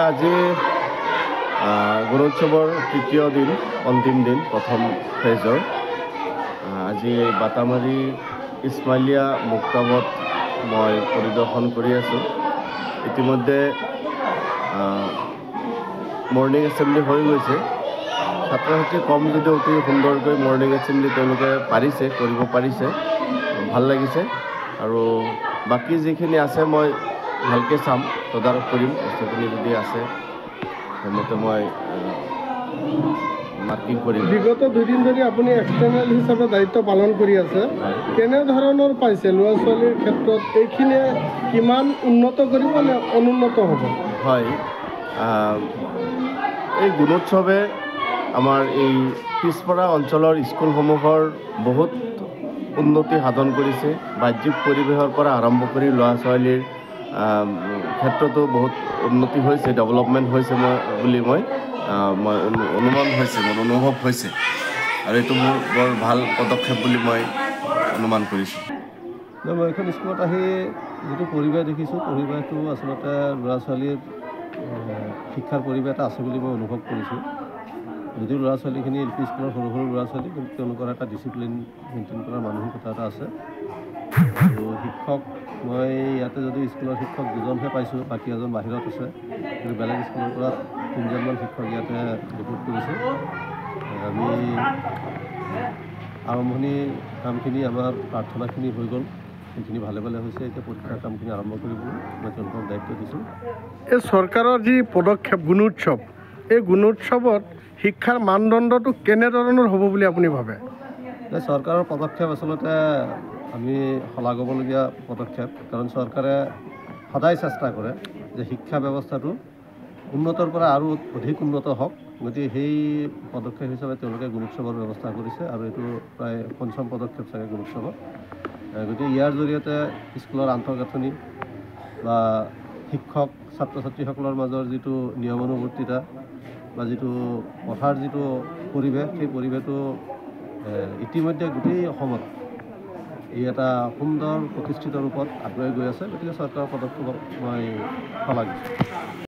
আজি গুণোৎসৱৰ তৃতীয় দিন, অন্তিম দিন, প্ৰথম ফেজৰ। আজি বাটামাৰী ইছমাইলীয়া মুক্তামত মই পৰিদৰ্শন কৰি আছোঁ। ইতিমধ্যে মৰ্ণিং এছেম্বলি হৈ গৈছে। ছাত্ৰ ছাত্ৰী কম যদিও অতি সুন্দৰকৈ মৰ্ণিং এছেম্বলি তেওঁলোকে কৰিব পাৰিছে, ভাল লাগিছে। আৰু বাকী যিখিনি আছে মই ভালকৈ চাম, তদাৰক কৰিম। বস্তুখিনি যদি আছে সেইমতে মই মাৰ্কিং কৰিম। বিগত দুদিন ধৰি আপুনি এক্সটাৰ্নেল হিচাপে দায়িত্ব পালন কৰি আছে, কেনেধৰণৰ পাইছে ল'ৰা ছোৱালীৰ ক্ষেত্ৰত? এইখিনিয়ে কিমান উন্নত কৰিব নে অনুন্নত হ'ব? হয়, এই গুণোৎসৱে আমাৰ এই পিছপৰা অঞ্চলৰ স্কুলসমূহৰ বহুত উন্নতি সাধন কৰিছে। বাহ্যিক পৰিৱেশৰ পৰা আৰম্ভ কৰি ল'ৰা ছোৱালীৰ ক্ষেত্ৰতো বহুত উন্নতি হৈছে, ডেভেলপমেণ্ট হৈছে বুলি মই অনুভৱ হৈছে। আৰু এইটো মোৰ বৰ ভাল পদক্ষেপ বুলি মই অনুমান কৰিছোঁ। মই এখন স্কুলত আহি যিটো পৰিৱেশ দেখিছোঁ, পৰিৱেশটো আচলতে ল'ৰা ছোৱালীৰ শিক্ষাৰ পৰিৱেশ এটা আছে বুলি মই অনুভৱ কৰিছোঁ। যদিও ল'ৰা ছোৱালীখিনি এল পি স্কুলৰ সৰু সৰু ল'ৰা ছোৱালী, কিন্তু তেওঁলোকৰ এটা ডিচিপ্লিন মেইনটেইন কৰাৰ মানসিকতা এটা আছে। আৰু শিক্ষক, মই ইয়াতে যদি স্কুলৰ শিক্ষক দুজনহে পাইছোঁ, বাকী এজন বাহিৰত আছে। কিন্তু বেলেগ স্কুলৰ পৰা 3জনমান শিক্ষক ইয়াতে ৰিপৰ্ট কৰিছে। আমি আৰম্ভণিৰ কামখিনি, আমাৰ প্ৰাৰ্থনাখিনি হৈ গ'ল, সেইখিনি ভালে ভালে হৈছে। এতিয়া পৰীক্ষাৰ কামখিনি আৰম্ভ কৰিবলৈ মই তেওঁলোকক দায়িত্ব দিছোঁ। এই চৰকাৰৰ যি পদক্ষেপ গুণোৎসৱ, এই গুণোৎসৱত শিক্ষাৰ মানদণ্ডটো কেনেধৰণৰ হ'ব বুলি আপুনি ভাবে? চৰকাৰৰ পদক্ষেপ আচলতে আমি শলাগিবলগীয়া পদক্ষেপ, কাৰণ চৰকাৰে সদায় চেষ্টা কৰে যে শিক্ষা ব্যৱস্থাটো উন্নতৰ পৰা আৰু অধিক উন্নত হওক। গতিকে সেই পদক্ষেপ হিচাপে তেওঁলোকে গুণোৎসৱৰ ব্যৱস্থা কৰিছে, আৰু এইটো প্ৰায় ৫ম পদক্ষেপ চাগে গুণোৎসৱত। গতিকে ইয়াৰ জৰিয়তে স্কুলৰ আন্তঃগাঁথনি বা শিক্ষক ছাত্ৰ ছাত্ৰীসকলৰ মাজৰ যিটো নিয়মানুৱৰ্তিতা বা যিটো পঢ়াৰ যিটো পৰিৱেশ, সেই পৰিৱেশটো ইতিমধ্যে গোটেই অসমত এই এটা সুন্দৰ প্ৰতিষ্ঠিত ৰূপত আগুৱাই গৈ আছে। গতিকে চৰকাৰৰ পদক্ষেপক মই শলাগিছোঁ।